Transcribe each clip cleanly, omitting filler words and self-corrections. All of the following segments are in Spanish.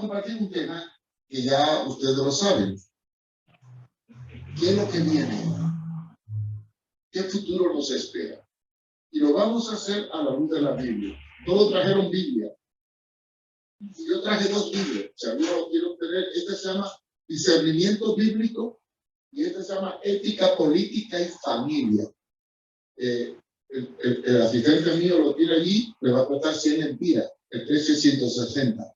compartir un tema que ya ustedes lo saben. ¿Qué es lo que viene? ¿Qué futuro nos espera? Y lo vamos a hacer a la luz de la Biblia. Todos trajeron Biblia. Yo traje 2 Biblias. Si alguno quiero tener, este se llama Discernimiento Bíblico y este se llama Ética Política y Familia. El asistente mío lo tiene allí, le va a costar 100 empiras. El precio es 160.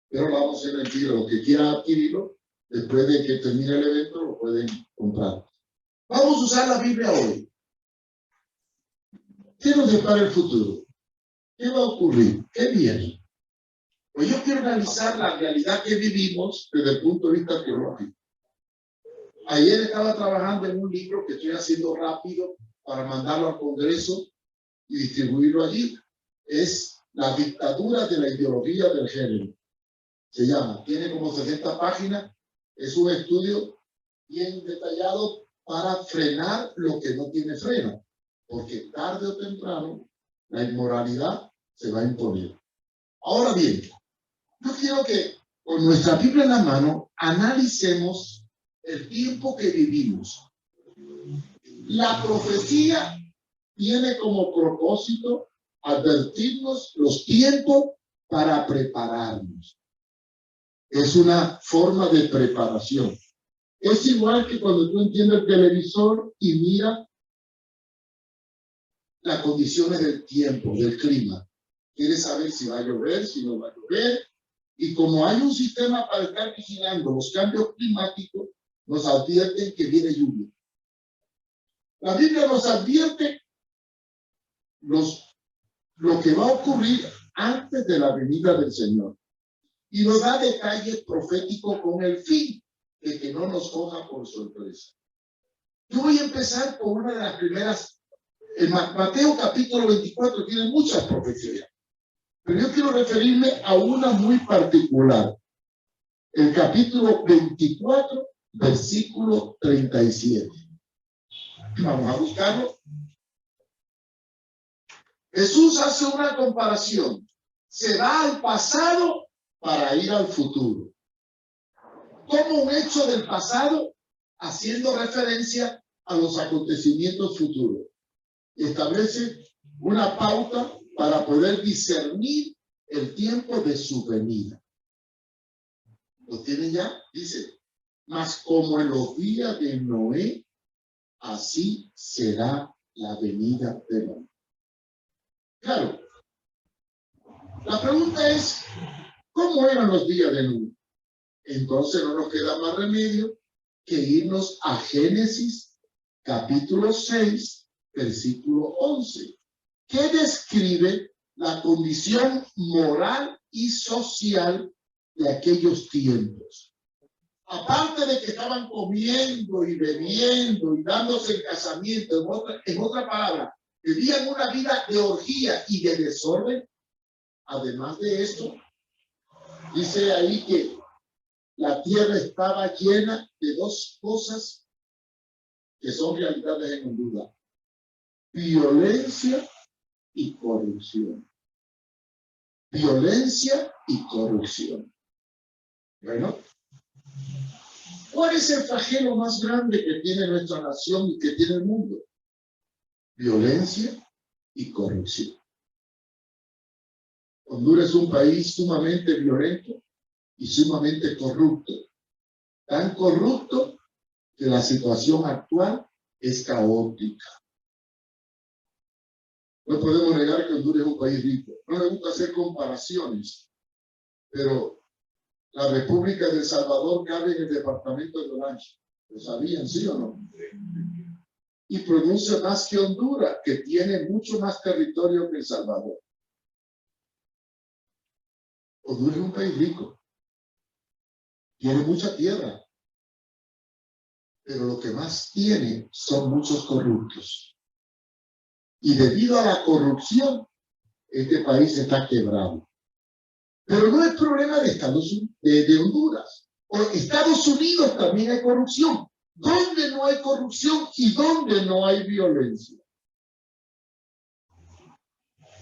Pero lo vamos a hacer en tiro. Los que quieran adquirirlo, después de que termine el evento, lo pueden comprar. Vamos a usar la Biblia hoy. ¿Qué nos depara el futuro? ¿Qué va a ocurrir? ¿Qué viene? Pues yo quiero analizar la realidad que vivimos desde el punto de vista teológico. Ayer estaba trabajando en un libro que estoy haciendo rápido para mandarlo al Congreso y distribuirlo allí. Es La dictadura de la ideología del género. Se llama, tiene como 60 páginas, es un estudio bien detallado para frenar lo que no tiene freno, porque tarde o temprano la inmoralidad se va a imponer. Ahora bien, yo quiero que con nuestra Biblia en la mano analicemos el tiempo que vivimos. La profecía tiene como propósito advertirnos los tiempos para prepararnos. Es una forma de preparación. Es igual que cuando tú entiendes el televisor y mira las condiciones del tiempo, del clima. Quieres saber si va a llover, si no va a llover. Y como hay un sistema para estar vigilando los cambios climáticos, nos advierten que viene lluvia. La Biblia nos advierte lo que va a ocurrir antes de la venida del Señor. Y nos da detalles proféticos con el fin de que no nos coja por sorpresa. Yo voy a empezar con una de las primeras. En Mateo capítulo 24 tiene muchas profecías, pero yo quiero referirme a una muy particular. El capítulo 24, versículo 37. Vamos a buscarlo. Jesús hace una comparación. Se va al pasado para ir al futuro. Como un hecho del pasado, haciendo referencia a los acontecimientos futuros. Establece una pauta para poder discernir el tiempo de su venida. ¿Lo tienen ya? Dice, mas como en los días de Noé, así será la venida del hombre. Claro, la pregunta es, ¿cómo eran los días de Noé? Entonces no nos queda más remedio que irnos a Génesis capítulo 6, versículo 11, que describe la condición moral y social de aquellos tiempos. Aparte de que estaban comiendo y bebiendo y dándose el casamiento, en otra palabra, vivían una vida de orgía y de desorden. Además de esto, dice ahí que la tierra estaba llena de 2 cosas que son realidades en Honduras: violencia y corrupción. Violencia y corrupción. Bueno, ¿cuál es el flagelo más grande que tiene nuestra nación y que tiene el mundo? Violencia y corrupción. Honduras es un país sumamente violento y sumamente corrupto. Tan corrupto que la situación actual es caótica. No podemos negar que Honduras es un país rico. No me gusta hacer comparaciones, pero la República de El Salvador cabe en el departamento de Olancho. ¿Lo sabían, sí o no? Y produce más que Honduras, que tiene mucho más territorio que El Salvador. Honduras es un país rico. Tiene mucha tierra. Pero lo que más tiene son muchos corruptos. Y debido a la corrupción, este país está quebrado. Pero no es problema de de Honduras. O Estados Unidos también hay corrupción. ¿Dónde no hay corrupción y dónde no hay violencia?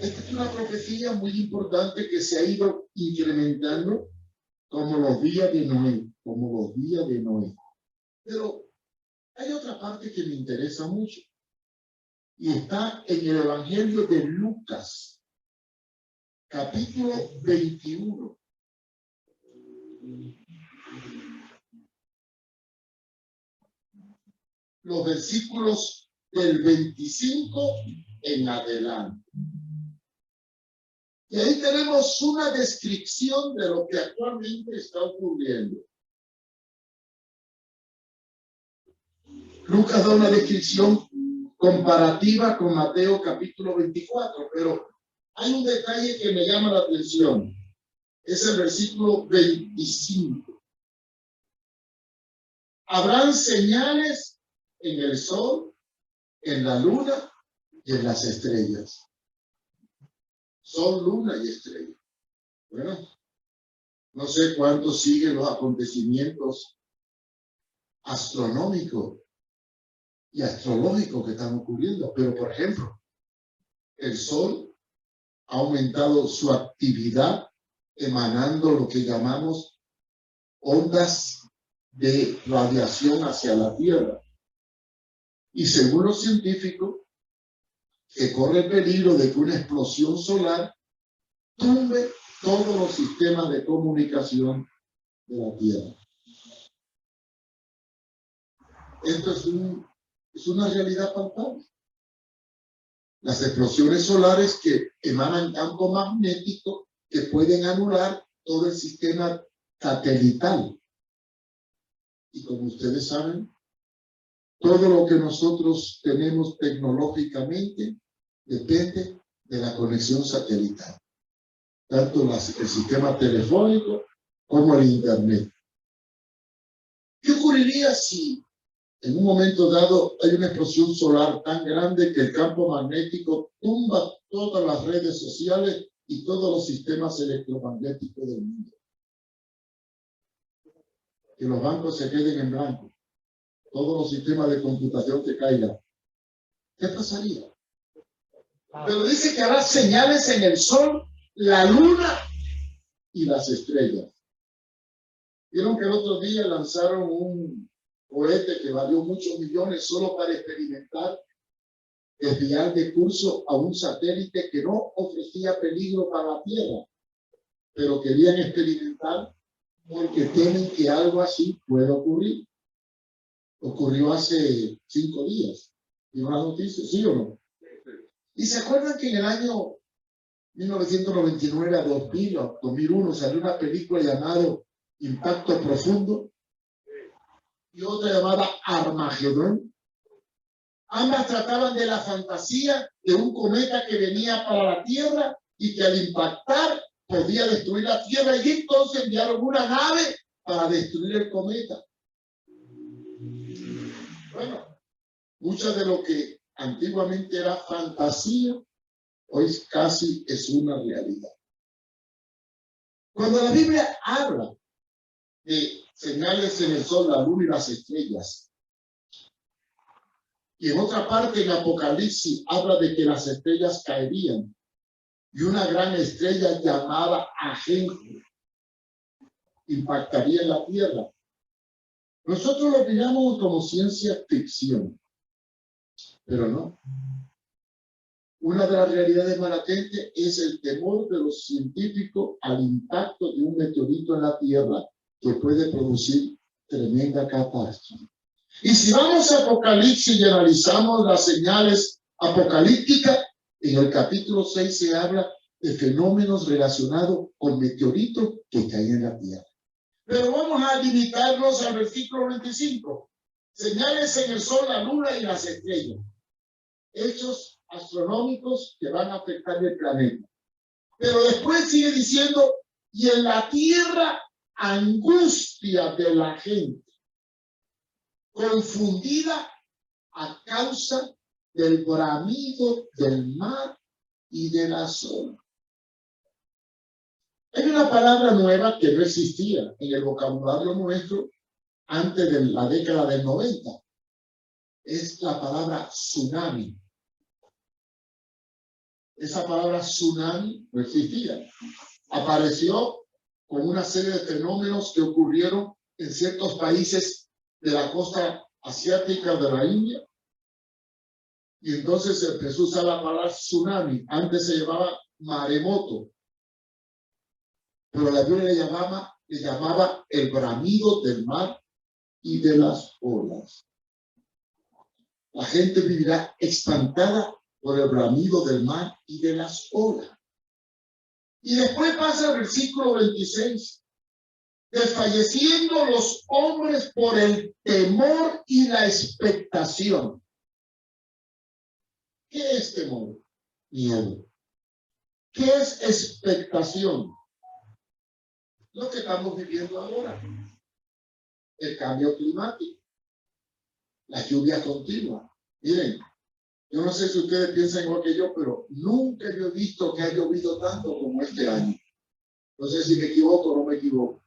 Esta es una profecía muy importante que se ha ido incrementando como los días de Noé, como los días de Noé. Pero hay otra parte que me interesa mucho y está en el Evangelio de Lucas, capítulo 21. Los versículos del 25 en adelante. Y ahí tenemos una descripción de lo que actualmente está ocurriendo. Lucas da una descripción comparativa con Mateo capítulo 24, pero hay un detalle que me llama la atención. Es el versículo 25. Habrán señales en el sol, en la luna y en las estrellas. Sol, luna y estrella. Bueno, no sé cuánto siguen los acontecimientos astronómicos y astrológicos que están ocurriendo, pero por ejemplo, el sol ha aumentado su actividad emanando lo que llamamos ondas de radiación hacia la Tierra. Y según los científicos, que corre el peligro de que una explosión solar tumbe todos los sistemas de comunicación de la Tierra. Esto es una realidad palpable. Las explosiones solares que emanan campo magnético que pueden anular todo el sistema satelital. Y como ustedes saben, todo lo que nosotros tenemos tecnológicamente depende de la conexión satelital. Tanto el sistema telefónico como el internet. ¿Qué ocurriría si en un momento dado hay una explosión solar tan grande que el campo magnético tumba todas las redes sociales y todos los sistemas electromagnéticos del mundo? Que los bancos se queden en blanco, todos los sistemas de computación que caigan. ¿Qué pasaría? Pero dice que habrá señales en el sol, la luna y las estrellas. Vieron que el otro día lanzaron un cohete que valió muchos millones solo para experimentar desviar de curso a un satélite que no ofrecía peligro para la Tierra, pero querían experimentar porque temen que algo así pueda ocurrir. Ocurrió hace 5 días. ¿Vieron la noticia? ¿Sí o no? ¿Y se acuerdan que en el año 1999 a 2000 o 2001 salió una película llamada Impacto Profundo y otra llamada Armagedón? Ambas trataban de la fantasía de un cometa que venía para la Tierra y que al impactar podía destruir la Tierra, y entonces enviaron una nave para destruir el cometa. Bueno, mucho de lo que antiguamente era fantasía, hoy casi es una realidad. Cuando la Biblia habla de señales en el sol, la luna y las estrellas, y en otra parte en Apocalipsis habla de que las estrellas caerían y una gran estrella llamada Ajenjo impactaría en la Tierra. Nosotros lo miramos como ciencia ficción, pero no. Una de las realidades más latentes es el temor de los científicos al impacto de un meteorito en la Tierra que puede producir tremenda catástrofe. Y si vamos a Apocalipsis y analizamos las señales apocalípticas, en el capítulo 6 se habla de fenómenos relacionados con meteoritos que caen en la Tierra. Pero vamos a limitarnos al versículo 25. Señales en el sol, la luna y las estrellas. Hechos astronómicos que van a afectar el planeta. Pero después sigue diciendo, y en la tierra angustia de la gente, confundida a causa del bramido del mar y de la olas. Hay una palabra nueva que no existía en el vocabulario nuestro antes de la década del 90. Es la palabra tsunami. Esa palabra tsunami no existía. Apareció con una serie de fenómenos que ocurrieron en ciertos países de la costa asiática de la India. Y entonces se empezó a usar la palabra tsunami. Antes se llamaba maremoto, pero la Biblia le llamaba el bramido del mar y de las olas. La gente vivirá espantada por el bramido del mar y de las olas. Y después pasa el versículo 26. Desfalleciendo los hombres por el temor y la expectación. ¿Qué es temor? Miedo. ¿Qué es expectación? Lo que estamos viviendo ahora. El cambio climático. La lluvia continua. Miren, yo no sé si ustedes piensan igual que yo, pero nunca yo he visto que ha llovido tanto como este año. No sé si me equivoco o no me equivoco.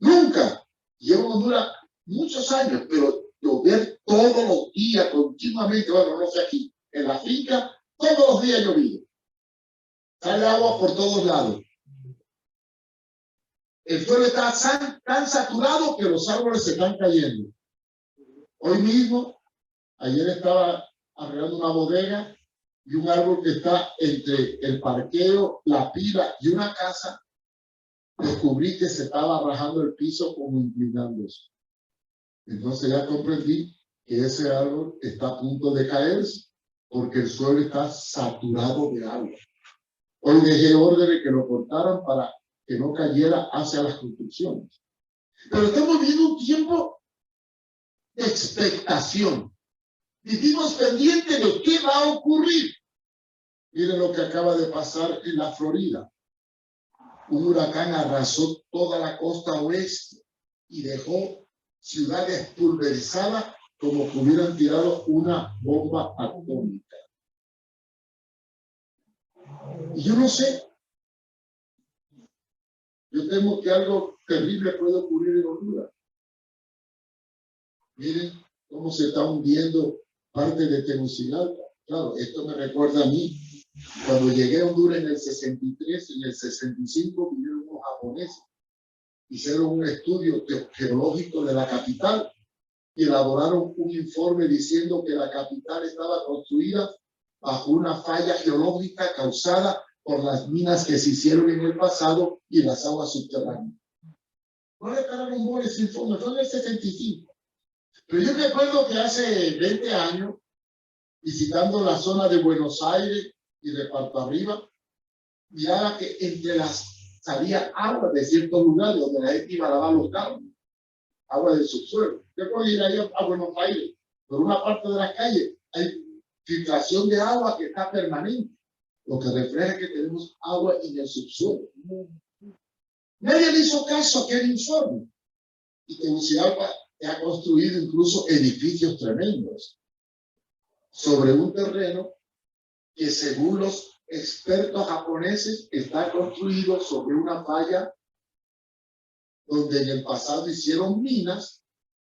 Nunca. Llevo en Honduras muchos años, pero llover todos los días, continuamente, bueno, no sé aquí, en la finca, todos los días llovido. Sale agua por todos lados. El suelo está tan saturado que los árboles se están cayendo. Hoy mismo, ayer estaba arreglando una bodega y un árbol que está entre el parqueo, la pila y una casa, descubrí que se estaba rajando el piso como inclinándose. Entonces ya comprendí que ese árbol está a punto de caerse porque el suelo está saturado de agua. Hoy dejé órdenes que lo cortaran para que no cayera hacia las construcciones. Pero estamos viviendo un tiempo de expectación. Vivimos pendientes de qué va a ocurrir. Miren lo que acaba de pasar en la Florida. Un huracán arrasó toda la costa oeste y dejó ciudades pulverizadas como que hubieran tirado una bomba atómica. Y yo no sé. Yo temo que algo terrible puede ocurrir en Honduras. Miren cómo se está hundiendo parte de Tegucigalpa. Claro, esto me recuerda a mí. Cuando llegué a Honduras en el 63, en el 65 vinieron unos japoneses. Hicieron un estudio geológico de la capital y elaboraron un informe diciendo que la capital estaba construida bajo una falla geológica causada por las minas que se hicieron en el pasado y las aguas subterráneas. No le pararon bola ese informe, fue en el 65. Pero yo recuerdo que hace 20 años, visitando la zona de Buenos Aires y de Puerto Arriba, miraba que entre las salía agua de ciertos lugares donde la gente iba a lavar los carros, agua del subsuelo. Yo puedo ir ahí a Buenos Aires, por una parte de la calle hay filtración de agua que está permanente, lo que refleja que tenemos agua en el subsuelo. Nadie le hizo caso a aquel informe. Y Tegucigalpa ha construido incluso edificios tremendos sobre un terreno que, según los expertos japoneses, está construido sobre una falla donde en el pasado hicieron minas.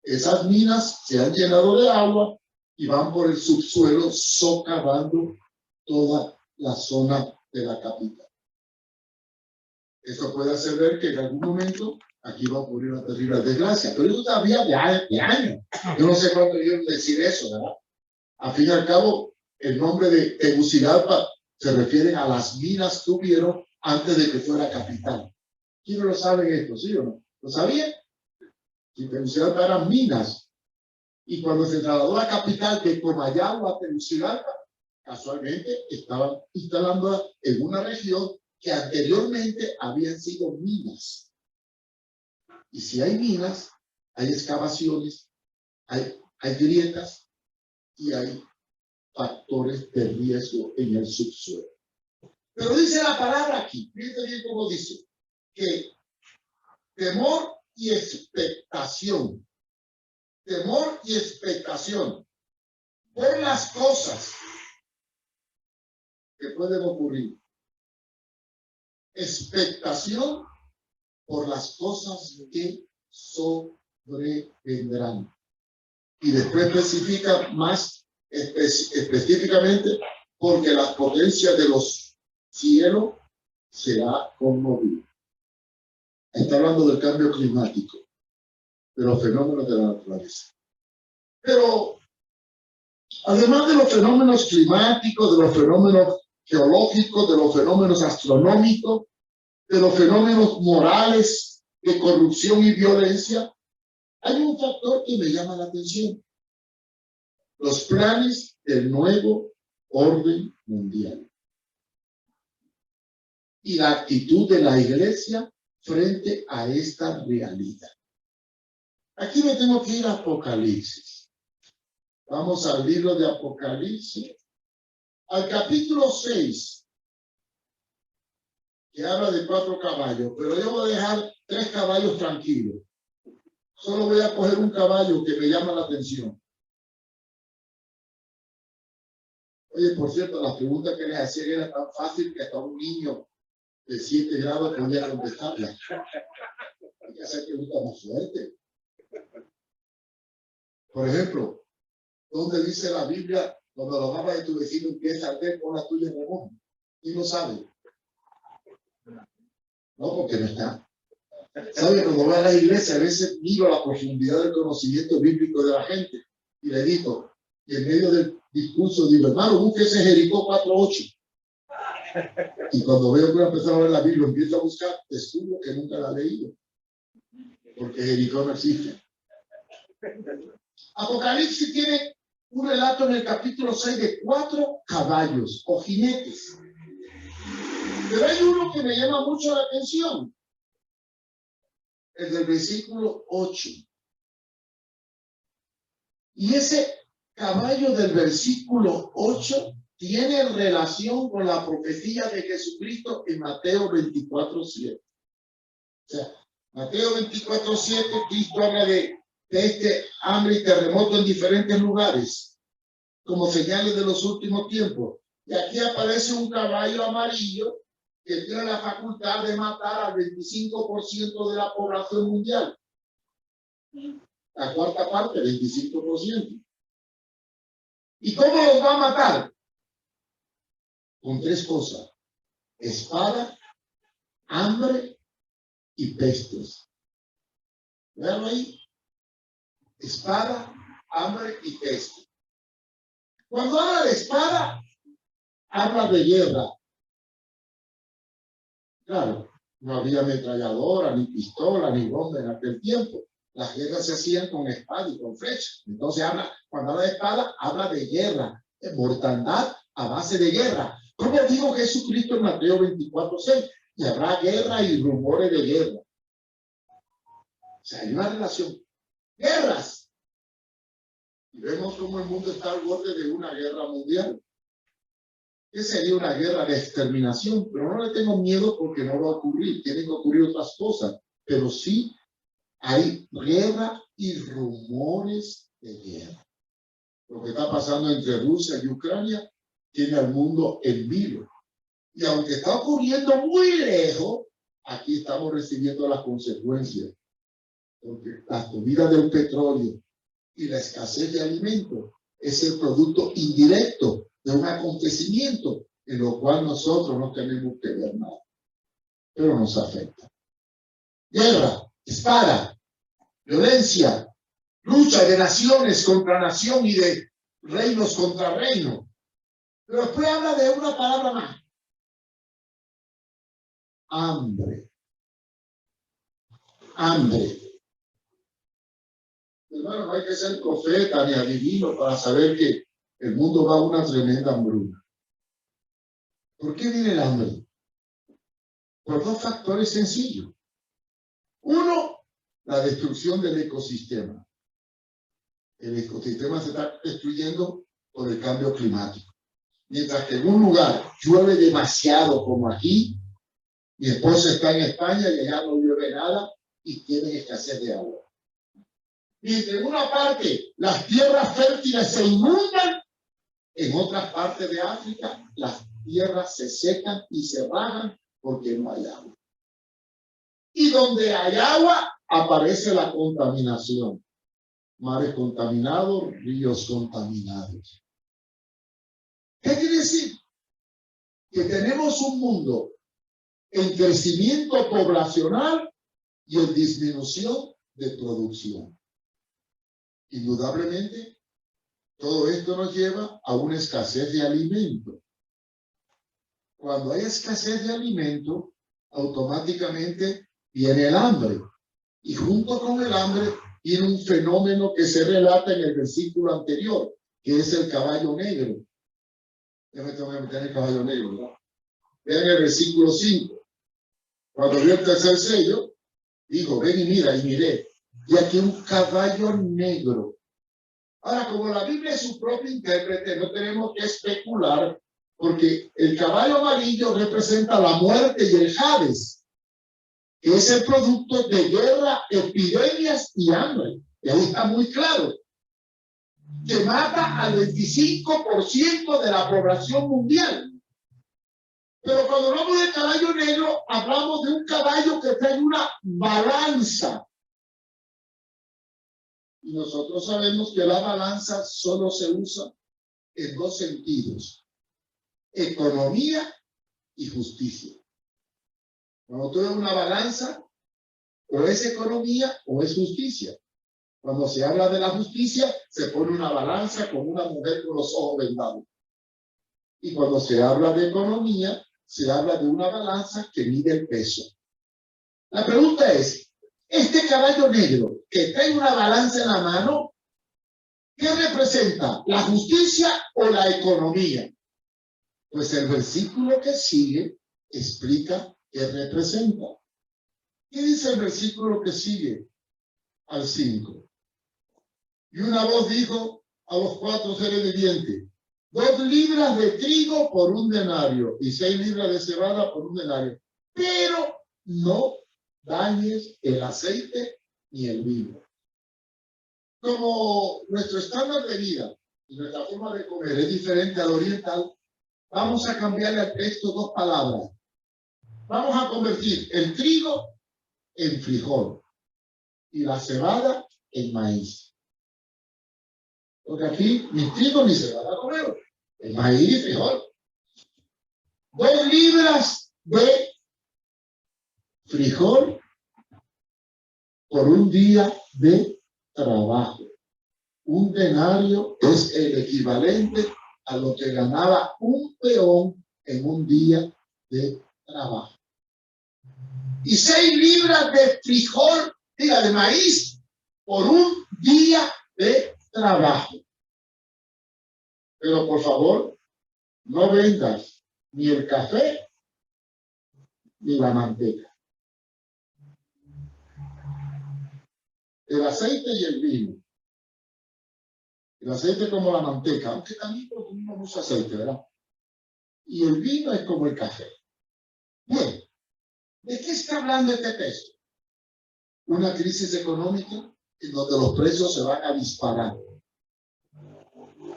Esas minas se han llenado de agua y van por el subsuelo socavando toda la zona de la capital. Esto puede hacer ver que en algún momento aquí va a ocurrir una terrible desgracia, pero eso todavía de años. Yo no sé cuándo yo decir eso, ¿verdad? Al fin y al cabo, el nombre de Tegucigalpa se refiere a las minas que hubieron antes de que fuera capital. ¿Quiénes lo saben esto, sí o no? ¿Lo sabían? Si Tegucigalpa eran minas. Y cuando se trasladó a la capital de Comayagua a Tegucigalpa, casualmente estaban instalando en una región que anteriormente habían sido minas. Y si hay minas, hay excavaciones, hay grietas y hay factores de riesgo en el subsuelo. Pero dice la palabra aquí, fíjense bien cómo dice, que temor y expectación, por las cosas que pueden ocurrir. Expectación por las cosas que sobrevendrán. Y después especifica más específicamente porque la potencia de los cielos será conmovida. Está hablando del cambio climático, de los fenómenos de la naturaleza. Pero además de los fenómenos climáticos, de los fenómenos geológicos, de los fenómenos astronómicos, de los fenómenos morales de corrupción y violencia, hay un factor que me llama la atención: los planes del nuevo orden mundial y la actitud de la iglesia frente a esta realidad. Aquí me tengo que ir a Apocalipsis. Vamos al libro de Apocalipsis, al capítulo 6, que habla de 4 caballos, pero yo voy a dejar 3 caballos tranquilos. Solo voy a coger un caballo que me llama la atención. Oye, por cierto, la pregunta que les hacía era tan fácil que hasta un niño de 7 grados podía contestarla. Hay que hacer preguntas más fuertes. Por ejemplo, ¿dónde dice la Biblia cuando la mamá de tu vecino empieza a arder con la tuya en remojo? ¿Y no sabe? No, porque no está. ¿Sabe? Cuando voy a la iglesia, a veces miro la profundidad del conocimiento bíblico de la gente y le digo, y en medio del discurso digo, hermano, búsquese Jericó 4:8. Y cuando veo que voy a empezar a ver la Biblia, empiezo a buscar, descubro que nunca la he leído, porque Jericó no existe. Apocalipsis tiene un relato en el capítulo 6 de 4 caballos o jinetes. Pero hay uno que me llama mucho la atención. El del versículo 8. Y ese caballo del versículo 8 tiene relación con la profecía de Jesucristo en Mateo 24:7. O sea, Mateo 24:7, Cristo habla de este hambre y terremoto en diferentes lugares, como señales de los últimos tiempos. Y aquí aparece un caballo amarillo que tiene la facultad de matar al 25% de la población mundial. La cuarta parte, 25%. ¿Y cómo los va a matar? Con 3 cosas: espada, hambre y pestes. Veanlo ahí. Espada, hambre y peste. Cuando habla de espada, habla de guerra. Claro, no había ametralladora, ni pistola, ni bomba en aquel tiempo. Las guerras se hacían con espada y con flecha. Entonces, cuando habla de espada, habla de guerra, de mortandad a base de guerra. Como dijo Jesucristo en Mateo 24:6, y habrá guerra y rumores de guerra. O sea, hay una relación. Guerras. Y vemos cómo el mundo está al borde de una guerra mundial. ¿Qué sería una guerra de exterminación? Pero no le tengo miedo porque no va a ocurrir. Tienen que ocurrir otras cosas. Pero sí hay guerra y rumores de guerra. Lo que está pasando entre Rusia y Ucrania tiene al mundo en vilo. Y aunque está ocurriendo muy lejos, aquí estamos recibiendo las consecuencias. Porque la subida del petróleo y la escasez de alimentos es el producto indirecto de un acontecimiento en lo cual nosotros no tenemos que ver nada, pero nos afecta. Guerra, espada, violencia, lucha de naciones contra nación y de reinos contra reino. Pero después habla de una palabra más: hambre. Hambre. Hermano, no hay que ser profeta ni adivino para saber que el mundo va a una tremenda hambruna. ¿Por qué viene el hambre? Por 2 factores sencillos. Uno, la destrucción del ecosistema. El ecosistema se está destruyendo por el cambio climático. Mientras que en un lugar llueve demasiado como aquí, mi esposa está en España y allá no llueve nada y tienen escasez de agua. Mientras en una parte las tierras fértiles se inundan, en otras partes de África las tierras se secan y se bajan porque no hay agua. Y donde hay agua aparece la contaminación. Mares contaminados, ríos contaminados. ¿Qué quiere decir? Que tenemos un mundo en crecimiento poblacional y en disminución de producción. Indudablemente, todo esto nos lleva a una escasez de alimentos. Cuando hay escasez de alimentos, automáticamente viene el hambre. Y junto con el hambre viene un fenómeno que se relata en el versículo anterior, que es el caballo negro. Ya me tengo que meter en el caballo negro, ¿verdad? Vean el versículo 5. Cuando vio el tercer sello, dijo, ven y mira, y miré. Y aquí un caballo negro. Ahora, como la Biblia es su propio intérprete, no tenemos que especular, porque el caballo amarillo representa la muerte y el Hades, que es el producto de guerra, epidemias y hambre. Y ahí está muy claro. Que mata al 25% de la población mundial. Pero cuando hablamos de caballo negro, hablamos de un caballo que trae una balanza. Y nosotros sabemos que la balanza solo se usa en dos sentidos: economía y justicia. Cuando tú ves una balanza, o es economía o es justicia. Cuando se habla de la justicia, se pone una balanza con una mujer con los ojos vendados. Y cuando se habla de economía, se habla de una balanza que mide el peso. La pregunta es, este caballo negro que trae una balanza en la mano, ¿qué representa? ¿La justicia o la economía? Pues el versículo que sigue explica qué representa. ¿Qué dice el versículo que sigue al 5? Y una voz dijo a los 4 seres vivientes, 2 libras de trigo por 1 denario y 6 libras de cebada por 1 denario. Pero no dañes el aceite ni el vino. Como nuestro estándar de vida y nuestra forma de comer es diferente al oriental, vamos a cambiarle al texto 2 palabras. Vamos a convertir el trigo en frijol y la cebada en maíz. Porque aquí ni trigo ni cebada comemos. El maíz y frijol. 2 libras de frijol por 1 día de trabajo. 1 denario es el equivalente a lo que ganaba un peón en 1 día de trabajo. Y 6 libras de frijol, de maíz, por 1 día de trabajo. Pero por favor, no vendas ni el café ni la manteca. El aceite y el vino. El aceite como la manteca, aunque también consumimos mucho aceite, ¿verdad? Y el vino es como el café. Bueno, ¿de qué está hablando este texto? Una crisis económica en donde los precios se van a disparar.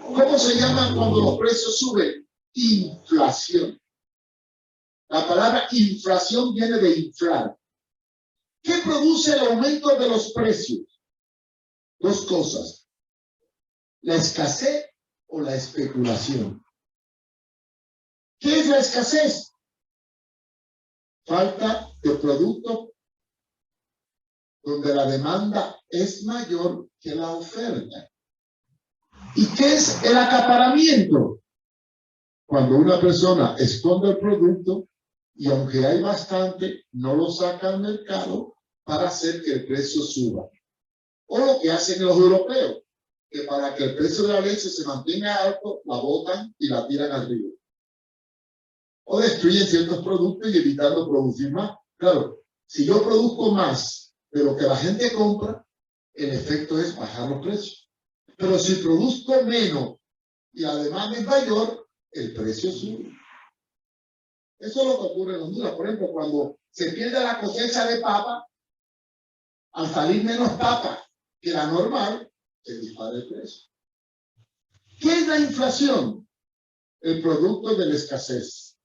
¿Cómo se llama cuando los precios suben? Inflación. La palabra inflación viene de inflar. ¿Qué produce el aumento de los precios? 2 cosas. La escasez o la especulación. ¿Qué es la escasez? Falta de producto donde la demanda es mayor que la oferta. ¿Y qué es el acaparamiento? Cuando una persona esconde el producto y aunque hay bastante, no lo saca al mercado para hacer que el precio suba. O lo que hacen los europeos, que para que el precio de la leche se mantenga alto, la botan y la tiran al río. O destruyen ciertos productos y evitando producir más. Claro, si yo produzco más de lo que la gente compra, el efecto es bajar los precios. Pero si produzco menos y la demanda es mayor, el precio sube. Eso es lo que ocurre en Honduras. Por ejemplo, cuando se pierde la cosecha de papa, al salir menos papa que la normal, se dispara el precio. ¿Qué es la inflación? El producto de la escasez.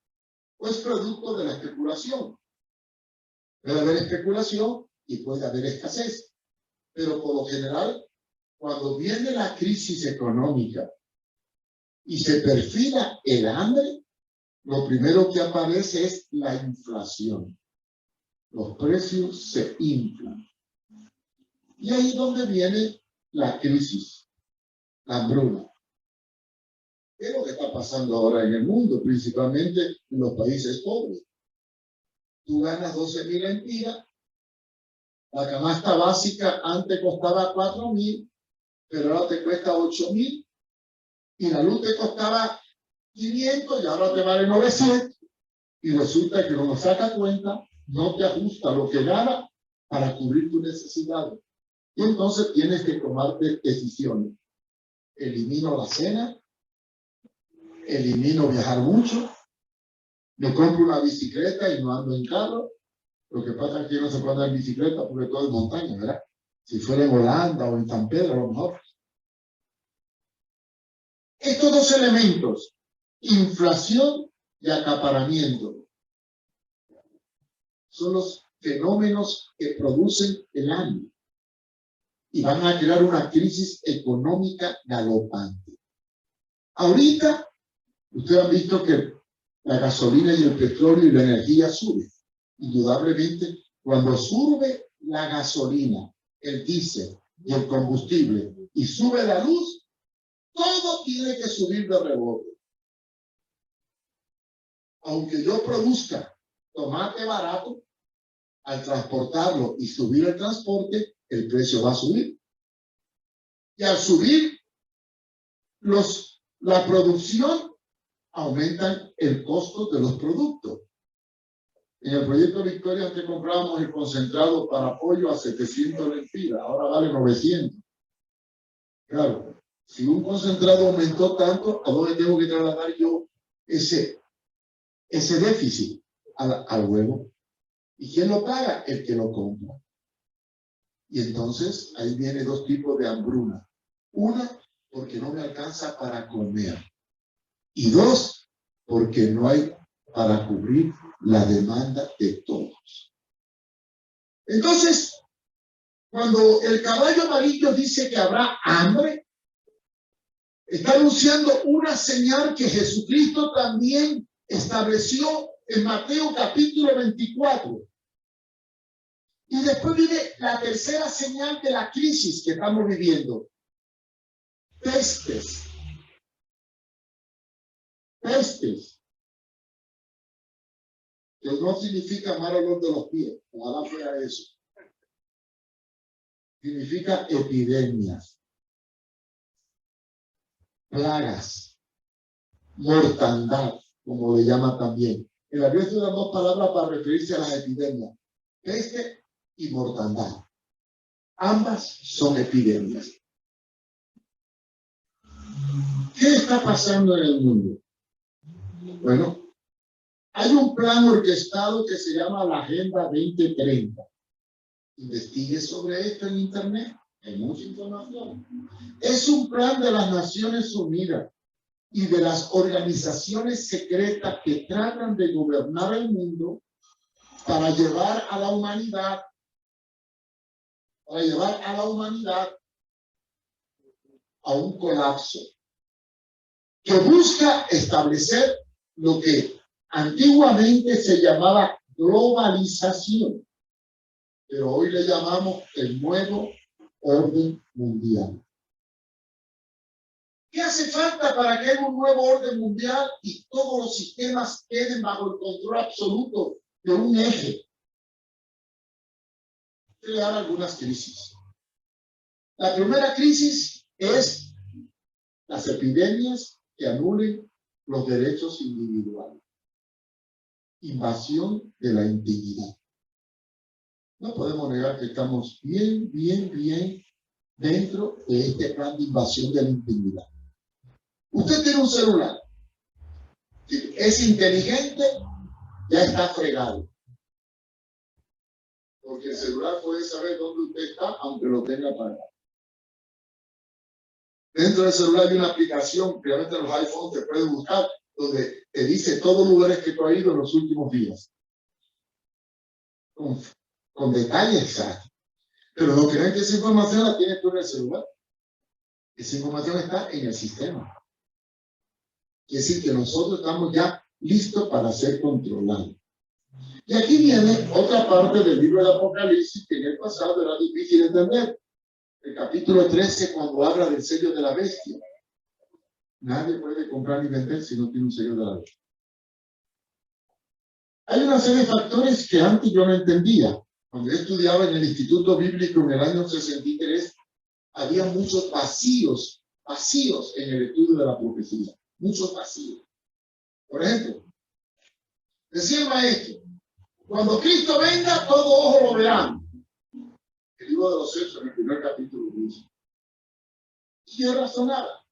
O es producto de la especulación. Puede haber especulación y puede haber escasez. Pero por lo general, cuando viene la crisis económica y se perfila el hambre, lo primero que aparece es la inflación. los precios se inflan. Y ahí es donde viene la crisis, la hambruna. ¿Qué es lo que está pasando ahora en el mundo, principalmente en los países pobres? Tú ganas 12.000 lempiras, la canasta básica antes costaba 4.000, pero ahora te cuesta 8.000, y la luz te costaba 500 y ahora te vale 900, y resulta que cuando sacas cuenta, no te ajusta lo que gana para cubrir tus necesidades. Y entonces tienes que tomarte decisiones. Elimino la cena, elimino viajar mucho, me compro una bicicleta y no ando en carro. Lo que pasa es que no se puede andar en bicicleta porque todo es montaña, ¿verdad? Si fuera en Holanda o en San Pedro, a lo mejor. Estos dos elementos, inflación y acaparamiento, son los fenómenos que producen el hambre y van a crear una crisis económica galopante. Ahorita, ustedes han visto que la gasolina y el petróleo y la energía suben. Indudablemente, cuando sube la gasolina, el diésel y el combustible y sube la luz, todo tiene que subir de rebote. Aunque yo produzca tomate barato, al transportarlo y subir el transporte, el precio va a subir. Y al subir la producción, aumentan el costo de los productos. En el proyecto Victoria antes comprábamos el concentrado para pollo a 700 lempiras, ahora vale 900. Claro, si un concentrado aumentó tanto, ¿a dónde tengo que trasladar yo ese déficit? Al huevo. ¿Y quién lo paga? El que lo compra. Y entonces ahí viene dos tipos de hambruna. Una, porque no me alcanza para comer. Y dos, porque no hay para cubrir la demanda de todos. Entonces, cuando el caballo amarillo dice que habrá hambre, está anunciando una señal que Jesucristo también estableció en Mateo capítulo 24. Y después viene la tercera señal de la crisis que estamos viviendo. Pestes. Pestes. Que no significa mal olor de los pies. Ojalá fuera eso. Significa epidemias. Plagas. Mortandad, como le llama también. En la Biblia se usan dos palabras para referirse a las epidemias. Peste y mortandad. Ambas son epidemias. ¿Qué está pasando en el mundo? Bueno, hay un plan orquestado que se llama la Agenda 2030. Investigue sobre esto en internet, hay mucha información. Es un plan de las Naciones Unidas y de las organizaciones secretas que tratan de gobernar el mundo para llevar a la humanidad a un colapso que busca establecer lo que antiguamente se llamaba globalización, pero hoy le llamamos el nuevo orden mundial. ¿Qué hace falta para que haya un nuevo orden mundial y todos los sistemas queden bajo el control absoluto de un eje? Crear algunas crisis. La primera crisis es las epidemias que anulen los derechos individuales. Invasión de la intimidad. No podemos negar que estamos bien dentro de este plan de invasión de la intimidad. Usted tiene un celular. Si es inteligente, ya está fregado. Porque el celular puede saber dónde usted está, aunque lo tenga apagado. Dentro del celular hay una aplicación, realmente los iPhones te pueden buscar, donde te dice todos los lugares que tú has ido en los últimos días. Con detalles exactos. Pero no crean que esa información la tienes tú en el celular. Esa información está en el sistema. Quiere decir que nosotros estamos ya listos para ser controlados. Y aquí viene otra parte del libro de Apocalipsis que en el pasado era difícil de entender. El capítulo 13, cuando habla del sello de la bestia. Nadie puede comprar ni vender si no tiene un sello de la bestia. Hay una serie de factores que antes yo no entendía. Cuando yo estudiaba en el Instituto Bíblico en el año 63, había muchos vacíos en el estudio de la profecía. Muchos vacíos. Por ejemplo, decía el maestro, cuando Cristo venga, todo ojo lo verán. El libro de los Hechos, en el primer capítulo, dice. Y yo razonaba.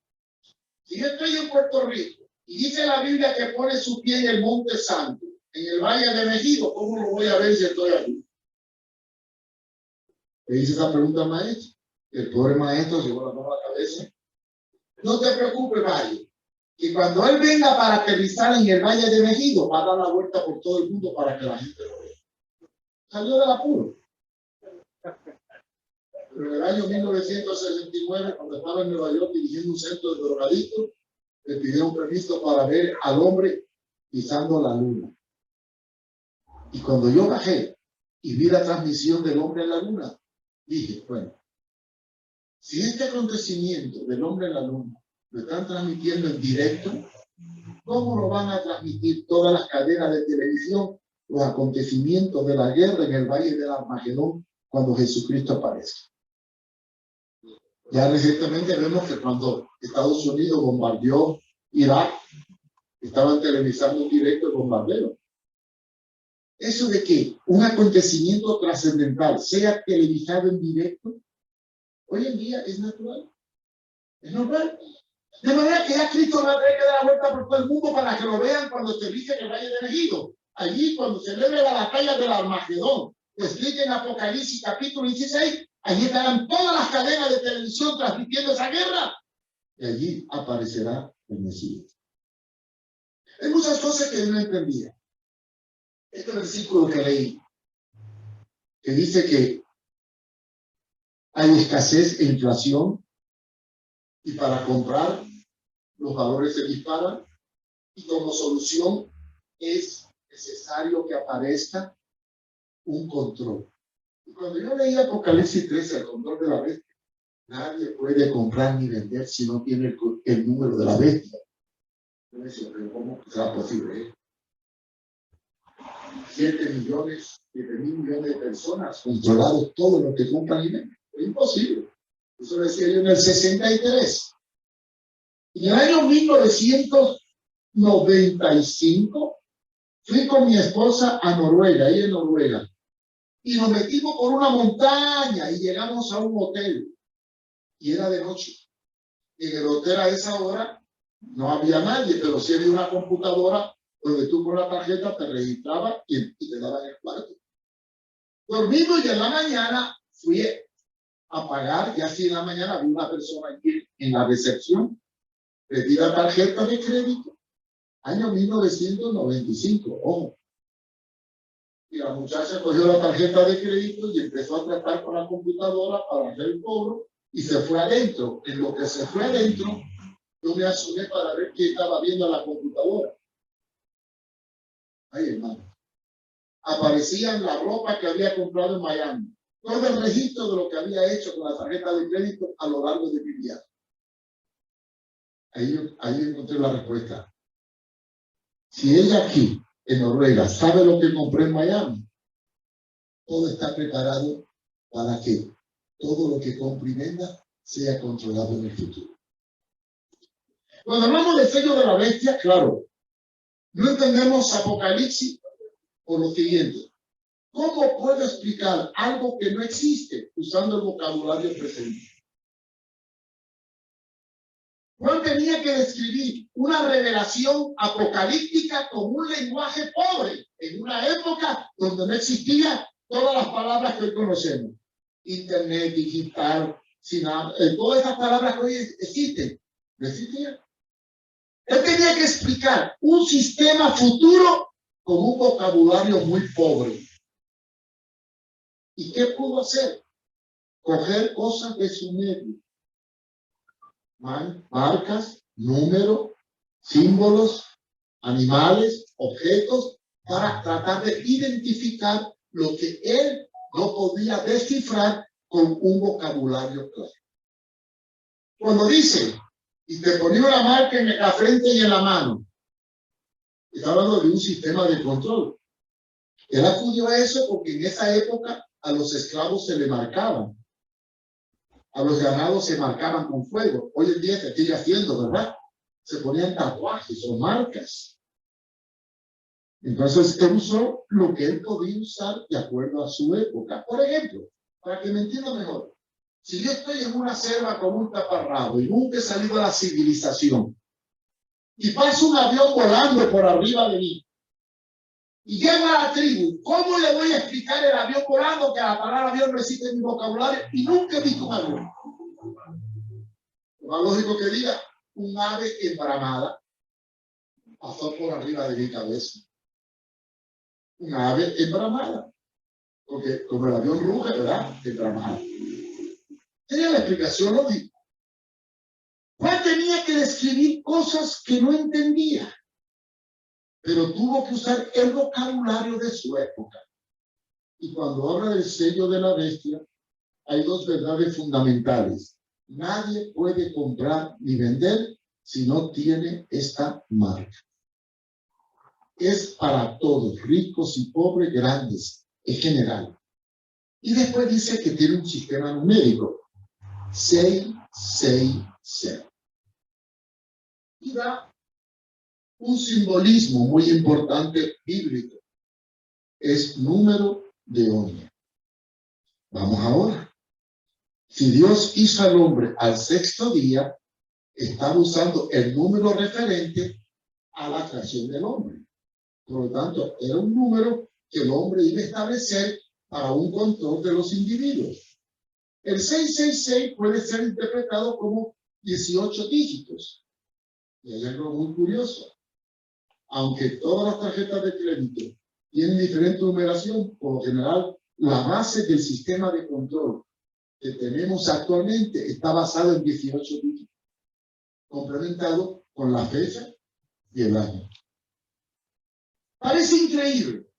Si yo estoy en Puerto Rico y dice la Biblia que pone su pie en el Monte Santo, en el Valle de Mejido, ¿cómo lo voy a ver si estoy allí? Le hice esa pregunta al maestro. El pobre maestro se llevó la mano a la cabeza. No te preocupes, Valle. Y cuando él venga para aterrizar en el Valle de Mejido, va a dar la vuelta por todo el mundo para que la gente lo vea. Salió del apuro. Pero en el año 1969, cuando estaba en Nueva York dirigiendo un centro de drogadictos, le pidieron permiso para ver al hombre pisando la luna. Y cuando yo bajé y vi la transmisión del hombre en la luna, dije, bueno, si este acontecimiento del hombre en la luna lo están transmitiendo en directo, ¿cómo lo van a transmitir todas las cadenas de televisión los acontecimientos de la guerra en el Valle del Armagedón cuando Jesucristo aparece? Ya recientemente vemos que cuando Estados Unidos bombardeó Irak, estaban televisando en directo el bombardeo. Eso de que un acontecimiento trascendental sea televisado en directo, hoy en día es natural. Es normal. De manera que ya Cristo va a tener que dar la vuelta por todo el mundo para que lo vean cuando se dice que el Valle de Mejido. Allí, cuando se celebre la batalla del Armagedón, explica en Apocalipsis capítulo 16, allí estarán todas las cadenas de televisión transmitiendo esa guerra. Y allí aparecerá el Mesías. Hay muchas cosas que yo no entendía. Este versículo que leí, que dice que hay escasez e inflación, y para comprar los valores se disparan, y como solución es necesario que aparezca un control. Y cuando yo leí Apocalipsis 13, el control de la bestia, nadie puede comprar ni vender si no tiene el número de la bestia. Yo me decía, pero ¿cómo será posible? 7 mil millones de personas controlados todo lo que compran y venden. Es imposible. Eso decía yo en el 63. En el año 1995 fui con mi esposa a Noruega, ahí en Noruega, y nos metimos por una montaña y llegamos a un hotel, y era de noche. Y en el hotel a esa hora no había nadie, pero sí había una computadora donde tú con la tarjeta te registrabas y te daban el cuarto. Dormimos y en la mañana fui a pagar, y así en la mañana había una persona aquí en la recepción, pedí la tarjeta de crédito, año 1995, ojo. Y la muchacha cogió la tarjeta de crédito y empezó a tratar con la computadora para hacer el cobro y se fue adentro. En lo que se fue adentro, yo me asomé para ver qué estaba viendo la computadora. Ay, hermano. Aparecían la ropa que había comprado en Miami. Todo el registro de lo que había hecho con la tarjeta de crédito a lo largo de mi viaje. Ahí encontré la respuesta. Si ella aquí, en Noruega, sabe lo que compré en Miami, todo está preparado para que todo lo que compre y venda sea controlado en el futuro. Cuando hablamos del sello de la bestia, claro, no entendemos Apocalipsis por lo siguiente. ¿Cómo puedo explicar algo que no existe usando el vocabulario presente? Juan tenía que describir una revelación apocalíptica con un lenguaje pobre, en una época donde no existían todas las palabras que hoy conocemos. Internet, digital, todas esas palabras que hoy existen, no existían. Él tenía que explicar un sistema futuro con un vocabulario muy pobre. ¿Y qué pudo hacer? Coger cosas de su medio. Marcas, números, símbolos, animales, objetos, para tratar de identificar lo que él no podía descifrar con un vocabulario claro. Cuando dice, y te ponía una marca en la frente y en la mano, está hablando de un sistema de control. Él acudió a eso porque en esa época a los esclavos se le marcaban. A los ganados se marcaban con fuego. Hoy en día se sigue haciendo, ¿verdad? Se ponían tatuajes o marcas. Entonces, él usó lo que él podía usar de acuerdo a su época. Por ejemplo, para que me entienda mejor, si yo estoy en una selva con un taparrabo y nunca he salido a la civilización y pasa un avión volando por arriba de mí y llega a la tribu, ¿cómo le voy a explicar el avión volando que la palabra avión no existe en mi vocabulario y nunca he visto un avión? Lo más lógico que diga, un ave embramada pasó por arriba de mi cabeza. Un ave embramada. Porque como el avión ruge, ¿verdad? Embramada. Tenía la explicación lógica. Juan tenía que describir cosas que no entendía, pero tuvo que usar el vocabulario de su época. Y cuando habla del sello de la bestia, hay dos verdades fundamentales. Nadie puede comprar ni vender si no tiene esta marca. Es para todos, ricos y pobres, grandes, en general. Y después dice que tiene un sistema numérico, 666. Y da un simbolismo muy importante bíblico. Es número de Onia. Vamos ahora. Si Dios hizo al hombre al sexto día, estaba usando el número referente a la creación del hombre. Por lo tanto, era un número que el hombre iba a establecer para un control de los individuos. El 666 puede ser interpretado como 18 dígitos. Y hay algo muy curioso. Aunque todas las tarjetas de crédito tienen diferente numeración, por lo general, la base del sistema de control que tenemos actualmente está basado en 18 dígitos, complementado con la fecha y el año. Parece increíble,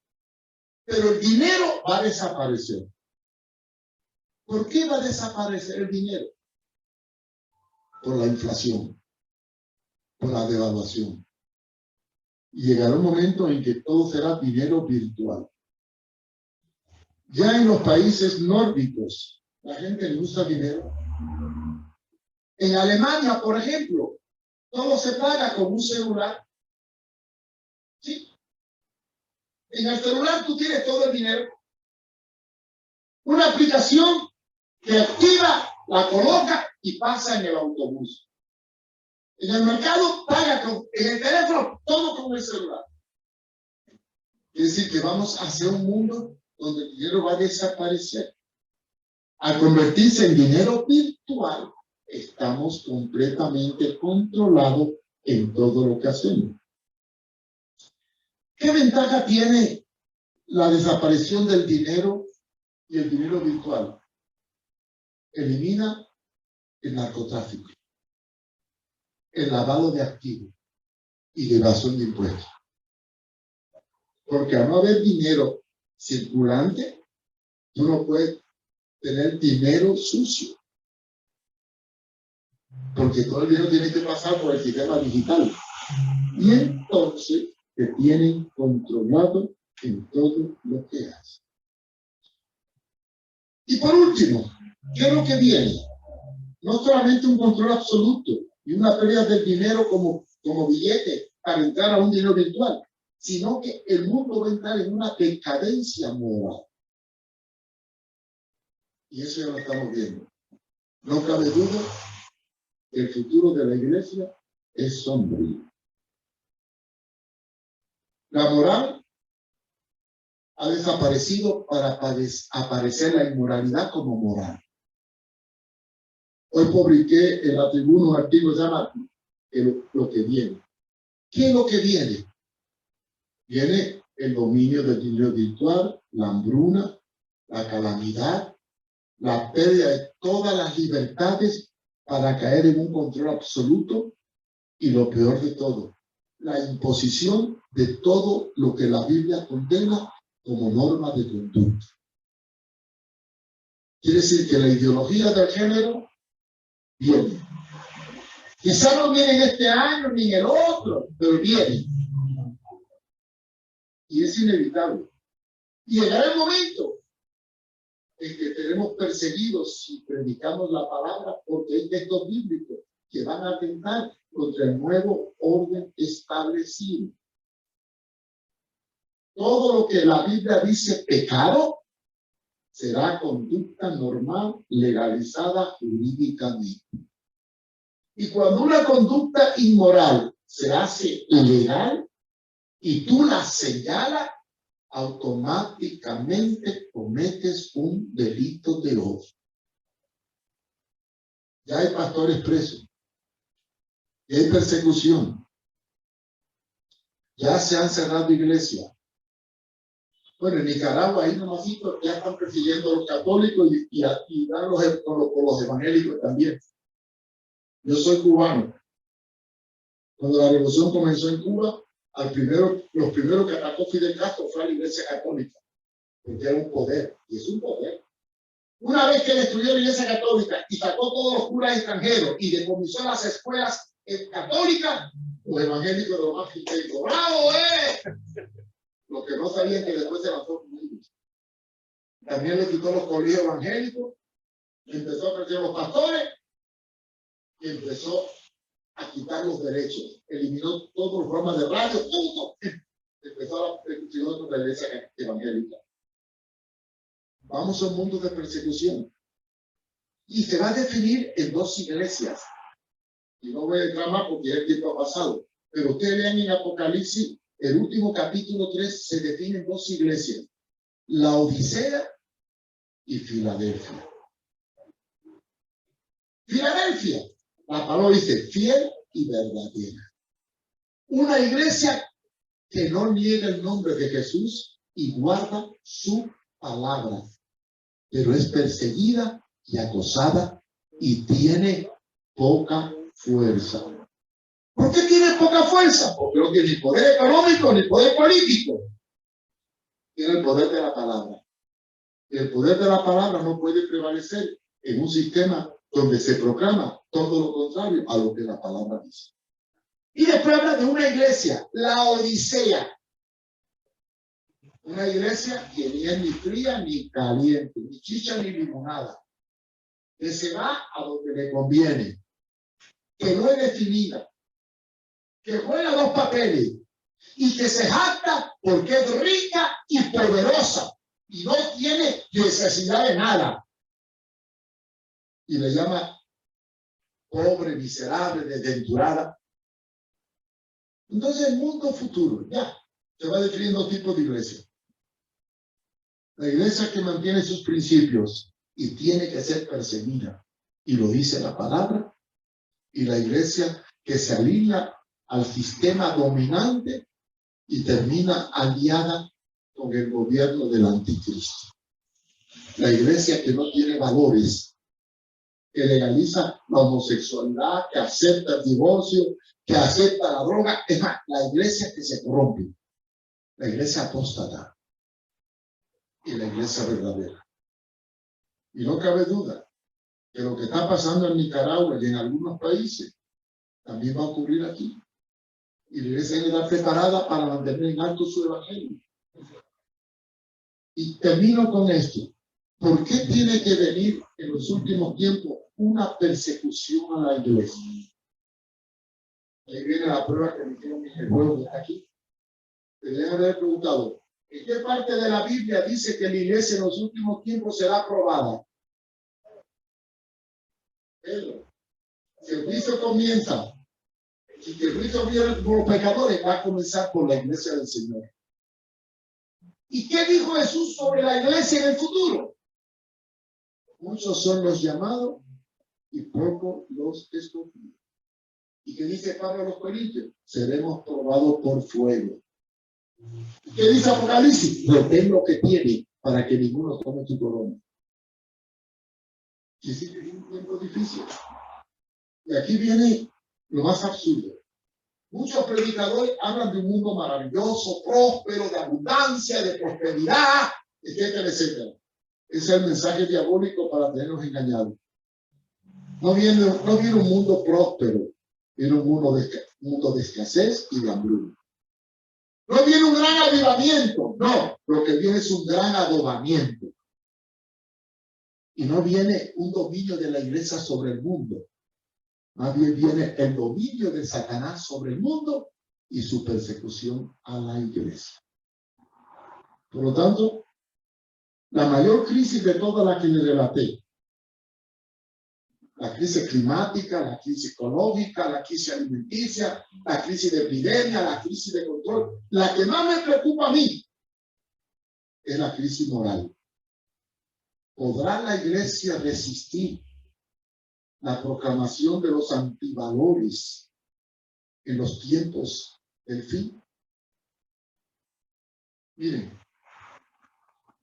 pero el dinero va a desaparecer. ¿Por qué va a desaparecer el dinero? Por la inflación, por la devaluación. Y llegará un momento en que todo será dinero virtual. Ya en los países nórdicos, la gente le usa dinero. En Alemania, por ejemplo, todo se paga con un celular. ¿Sí? En el celular tú tienes todo el dinero. Una aplicación que activa, la coloca y pasa en el autobús. En el mercado paga en el teléfono, todo con el celular. Quiere decir que vamos hacia un mundo donde el dinero va a desaparecer. Al convertirse en dinero virtual, estamos completamente controlados en todo lo que hacemos. ¿Qué ventaja tiene la desaparición del dinero y el dinero virtual? Elimina el narcotráfico, el lavado de activos y la evasión de impuestos. Porque al no haber dinero circulante, tú no puedes tener dinero sucio. Porque todo el dinero tiene que pasar por el sistema digital. Y entonces te tienen controlado en todo lo que haces. Y por último, ¿qué es lo que viene? No solamente un control absoluto y una pérdida del dinero como billete para entrar a un dinero virtual, sino que el mundo va a entrar en una decadencia moral. Y eso ya lo estamos viendo. No cabe duda, el futuro de la iglesia es sombrío. La moral ha desaparecido para aparecer la inmoralidad como moral. Hoy publiqué en la tribuna un artículo que se llama lo que viene. ¿Qué es lo que viene? Viene el dominio del dinero virtual, la hambruna, la calamidad, la pérdida de todas las libertades para caer en un control absoluto y lo peor de todo, la imposición de todo lo que la Biblia condena como norma de conducta. Quiere decir que la ideología del género viene. Quizá no viene en este año ni en el otro, pero viene. Y es inevitable. Y llegará el momento en que seremos perseguidos si predicamos la palabra, porque hay textos bíblicos que van a atentar contra el nuevo orden establecido. Todo lo que la Biblia dice pecado será conducta normal legalizada jurídicamente. Y cuando una conducta inmoral se hace legal y tú la señalas, automáticamente cometes un delito de odio. Ya hay pastores presos, ya hay persecución, ya se han cerrado iglesias. Bueno, en Nicaragua ahí nomás ya están persiguiendo a los católicos y dan por los evangélicos también. Yo soy cubano. Cuando la revolución comenzó en Cuba, los primeros que atacó Fidel Castro fue a la iglesia católica, porque era un poder, y es un poder. Una vez que destruyó la iglesia católica y sacó todos los curas extranjeros y decomisó las escuelas católicas, los evangélicos de los más cristianos, ¡bravo, Lo que no sabían que después se lanzó con ellos. También le quitó los colegios evangélicos, empezó a crecer los pastores y empezó a quitar los derechos. Eliminó todos los programas de radio, todo. Empezó la persecución contra la iglesia evangélica. Vamos a un mundo de persecución. Y se va a definir en dos iglesias. Y no voy a entrar más porque el tiempo ha pasado. Pero ustedes vean en Apocalipsis, el último capítulo 3 se definen dos iglesias. La Odisea y Filadelfia. Filadelfia, la palabra dice fiel y verdadera. Una iglesia que no niega el nombre de Jesús y guarda su palabra, pero es perseguida y acosada y tiene poca fuerza. ¿Por qué tiene poca fuerza? Porque no tiene ni poder económico ni poder político. Tiene el poder de la palabra. Y el poder de la palabra no puede prevalecer en un sistema donde se proclama todo lo contrario a lo que la palabra dice. Y después habla de una iglesia, la Odisea. Una iglesia que ni es ni fría ni caliente, ni chicha ni limonada. Que se va a donde le conviene. Que no es definida. Que juega dos papeles. Y que se jacta porque es rica y poderosa. Y no tiene necesidad de nada. Y le llama pobre, miserable, desventurada. Entonces el mundo futuro ya se va definiendo tipos de iglesia. La iglesia que mantiene sus principios y tiene que ser perseguida, y lo dice la palabra, y la iglesia que se alinea al sistema dominante y termina aliada con el gobierno del anticristo. La iglesia que no tiene valores, que legaliza la homosexualidad, que acepta el divorcio, que acepta la droga. Es más, la iglesia que se corrompe, la iglesia apóstata y la iglesia verdadera. Y no cabe duda que lo que está pasando en Nicaragua y en algunos países también va a ocurrir aquí. Y la iglesia debe estar preparada para mantener en alto su evangelio. Y termino con esto. ¿Por qué tiene que venir en los últimos tiempos una persecución a la iglesia? Ahí viene la prueba que me hicieron mis hermanos aquí. Deberían haber preguntado, ¿en qué parte de la Biblia dice que la iglesia en los últimos tiempos será aprobada? Pero, si el juicio comienza, si el juicio viene por los pecadores, va a comenzar por la iglesia del Señor. ¿Y qué dijo Jesús sobre la iglesia en el futuro? Muchos son los llamados y pocos los escogidos. ¿Y qué dice Pablo a los Corintios? Seremos probados por fuego. ¿Qué dice Apocalipsis? Retén lo que tiene para que ninguno tome tu corona. Y sí que es un tiempo difícil. Y aquí viene lo más absurdo. Muchos predicadores hablan de un mundo maravilloso, próspero, de abundancia, de prosperidad, etcétera, etcétera. Ese es el mensaje diabólico para tenernos engañados. No viene un mundo próspero, viene un mundo de escasez y de hambruna. No viene un gran avivamiento, no, lo que viene es un gran adobamiento. Y no viene un dominio de la iglesia sobre el mundo. Más bien viene el dominio de Satanás sobre el mundo y su persecución a la iglesia. Por lo tanto, la mayor crisis de todas las que le relaté, la crisis climática, la crisis ecológica, la crisis alimenticia, la crisis de epidemia, la crisis de control, la que más me preocupa a mí es la crisis moral. ¿Podrá la iglesia resistir la proclamación de los antivalores en los tiempos del fin? Miren,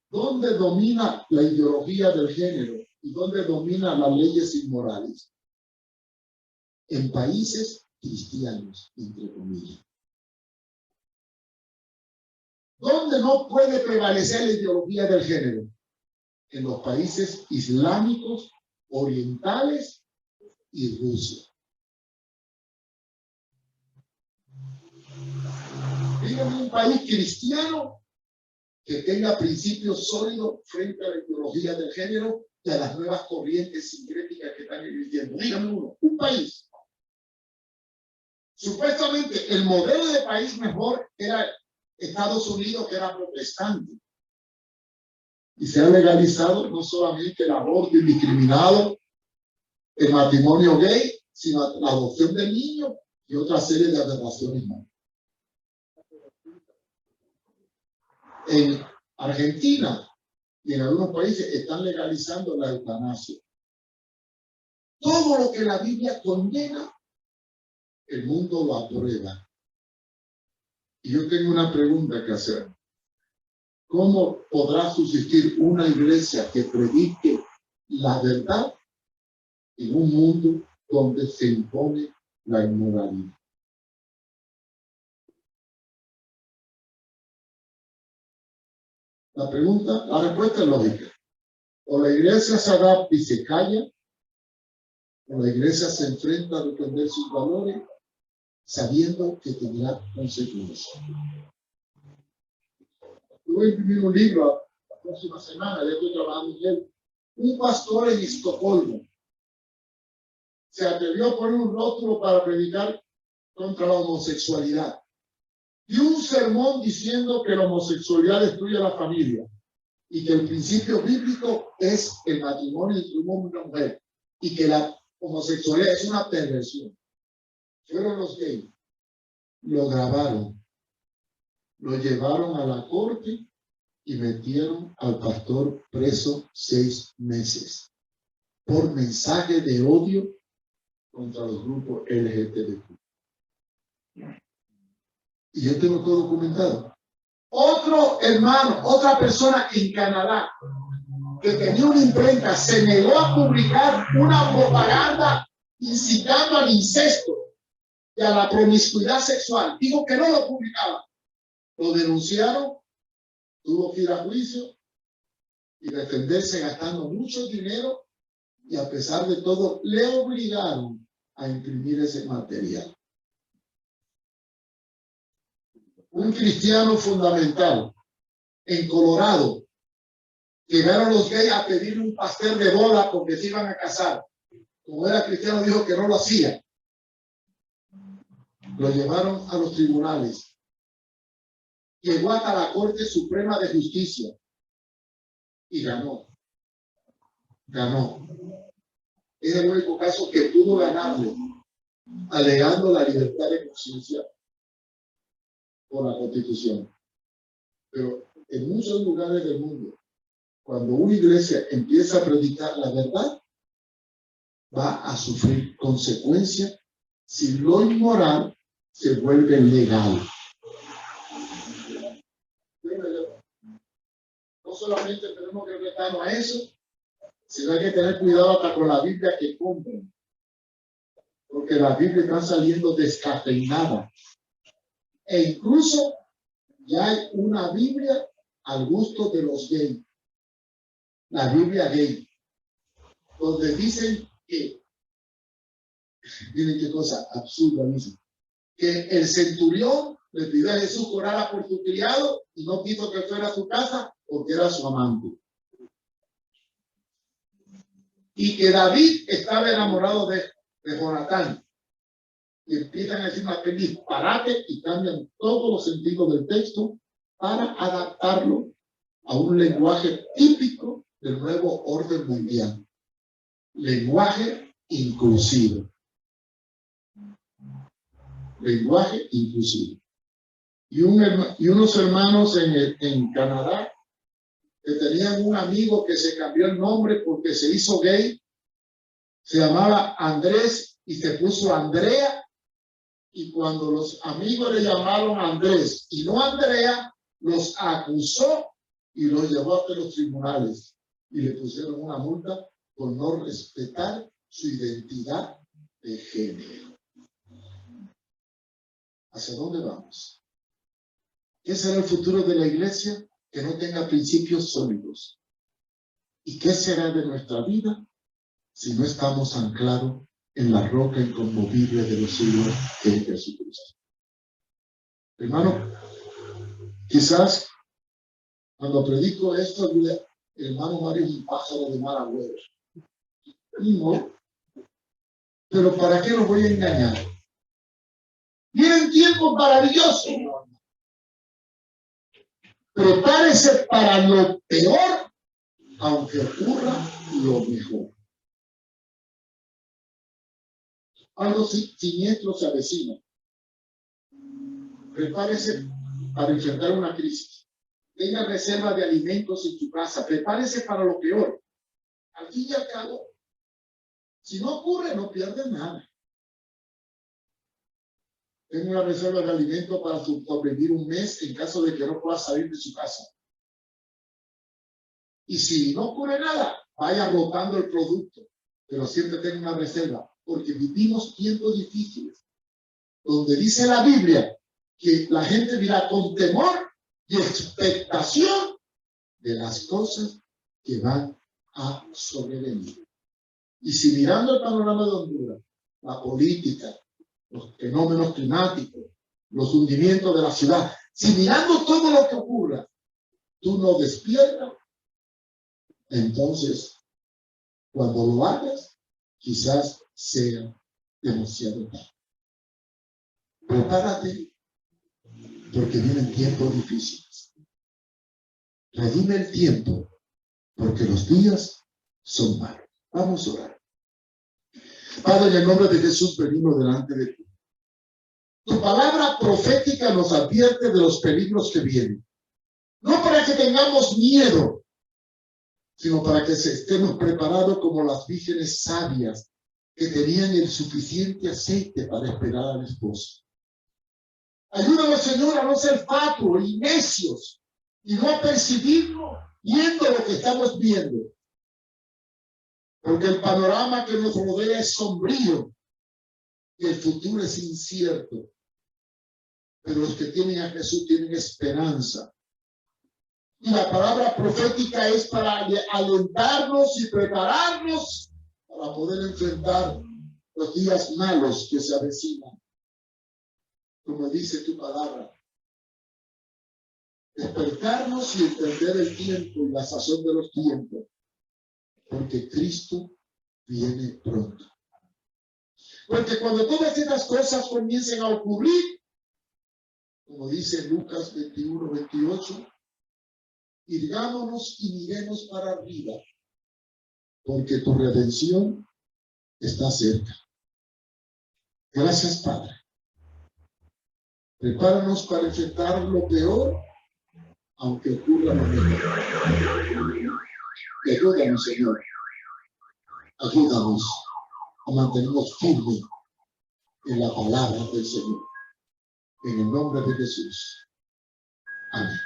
¿dónde domina la ideología del género y dónde dominan las leyes inmorales? En países cristianos, entre comillas. ¿Dónde no puede prevalecer la ideología del género? En los países islámicos, orientales y Rusia. Díganme un país cristiano que tenga principios sólidos frente a la ideología del género y a las nuevas corrientes sincréticas que están existiendo. Díganme uno, un país. Supuestamente el modelo de país mejor era Estados Unidos, que era protestante. Y se ha legalizado no solamente el aborto indiscriminado, el matrimonio gay, sino la adopción de niños y otra serie de aberraciones más. En Argentina y en algunos países están legalizando la eutanasia. Todo lo que la Biblia condena, el mundo lo aprueba. Y yo tengo una pregunta que hacer. ¿Cómo podrá subsistir una iglesia que predique la verdad en un mundo donde se impone la inmoralidad? La respuesta es lógica. O la iglesia se adapta y se calla, o la iglesia se enfrenta a defender sus valores, sabiendo que tendrá consecuencias. Yo voy a imprimir un libro la próxima semana, ya estoy trabajando en él. Un pastor en Estocolmo se atrevió a poner un rótulo para predicar contra la homosexualidad. Y un sermón diciendo que la homosexualidad destruye a la familia y que el principio bíblico es el matrimonio entre un hombre y una mujer y que la homosexualidad es una perversión. Fueron los gays, lo grabaron, lo llevaron a la corte y metieron al pastor preso 6 meses por mensaje de odio contra los grupos LGTB. Y yo tengo todo documentado. Otro hermano, otra persona en Canadá que tenía una imprenta se negó a publicar una propaganda incitando al incesto y a la promiscuidad sexual. Dijo que no lo publicaba. Lo denunciaron, tuvo que ir a juicio y defenderse gastando mucho dinero y a pesar de todo le obligaron a imprimir ese material. Un cristiano fundamental en Colorado, llegaron los gays a pedir un pastel de boda porque se iban a casar. Como era cristiano, dijo que no lo hacía. Lo llevaron a los tribunales. Llegó hasta la Corte Suprema de Justicia y ganó. Ganó. Es el único caso que pudo ganarle, alegando la libertad de conciencia por la Constitución. Pero en muchos lugares del mundo, cuando una iglesia empieza a predicar la verdad, va a sufrir consecuencias si lo inmoral se vuelve legal. No solamente tenemos que prestarnos a eso, sino hay que tener cuidado hasta con la Biblia que compren. porque la Biblia está saliendo descafeinada. E incluso ya hay una Biblia al gusto de los gays. La Biblia gay. Donde dicen que, miren qué cosa absurda, dicen, que el centurión le pidió a Jesús que orara por su criado y no quiso que fuera a su casa porque era su amante. Y que David estaba enamorado de Jonatán. Y empiezan a decir una disparate y cambian todos los sentidos del texto para adaptarlo a un lenguaje típico del nuevo orden mundial. Lenguaje inclusivo. Lenguaje inclusivo. Y unos hermanos en Canadá que tenían un amigo que se cambió el nombre porque se hizo gay, se llamaba Andrés y se puso Andrea, y cuando los amigos le llamaron Andrés y no Andrea, los acusó y los llevó ante los tribunales y le pusieron una multa por no respetar su identidad de género. ¿Hacia dónde vamos? ¿Qué será el futuro de la iglesia que no tenga principios sólidos? ¿Y qué será de nuestra vida si no estamos anclados en la roca inconmovible de los siglos, que es Jesucristo? Hermano, quizás cuando predico esto, el hermano Mario es un pájaro de mal agüero. No, pero ¿para qué lo voy a engañar? Vienen tiempos maravillosos. Prepárese para lo peor, aunque ocurra lo mejor. Algo siniestro se avecina. Prepárese para enfrentar una crisis. Tenga reserva de alimentos en su casa. Prepárese para lo peor. Al fin y al cabo, si no ocurre, no pierde nada. Tenga una reserva de alimentos para sobrevivir un mes en caso de que no pueda salir de su casa. Y si no ocurre nada, vaya rotando el producto, pero siempre tenga una reserva, porque vivimos tiempos difíciles, donde dice la Biblia que la gente dirá con temor y expectación de las cosas que van a sobrevenir. Y si mirando el panorama de Honduras, la política, los fenómenos climáticos, los hundimientos de la ciudad, si mirando todo lo que ocurra, tú no despiertas, entonces, cuando lo hagas, quizás sea demasiado tarde. Prepárate, porque vienen tiempos difíciles. Redime el tiempo, porque los días son malos. Vamos a orar. Padre, en el nombre de Jesús venimos delante de ti. Tu palabra profética nos advierte de los peligros que vienen. No para que tengamos miedo, sino para que estemos preparados como las vírgenes sabias que tenían el suficiente aceite para esperar al esposo. Ayúdanos, Señor, a no ser fatuos y necios y no a percibirlo viendo lo que estamos viendo. Porque el panorama que nos rodea es sombrío y el futuro es incierto. Pero los que tienen a Jesús tienen esperanza. Y la palabra profética es para alentarnos y prepararnos para poder enfrentar los días malos que se avecinan. Como dice tu palabra, despertarnos y entender el tiempo y la sazón de los tiempos, porque Cristo viene pronto. Porque cuando todas estas cosas comiencen a ocurrir, como dice Lucas 21, 28, irgámonos y miremos para arriba, porque tu redención está cerca. Gracias, Padre. Prepáranos para enfrentar lo peor, aunque ocurra lo mejor. Ayúdanos, Señor. Ayúdanos a mantenernos firmes en la palabra del Señor. En el nombre de Jesús. Amén.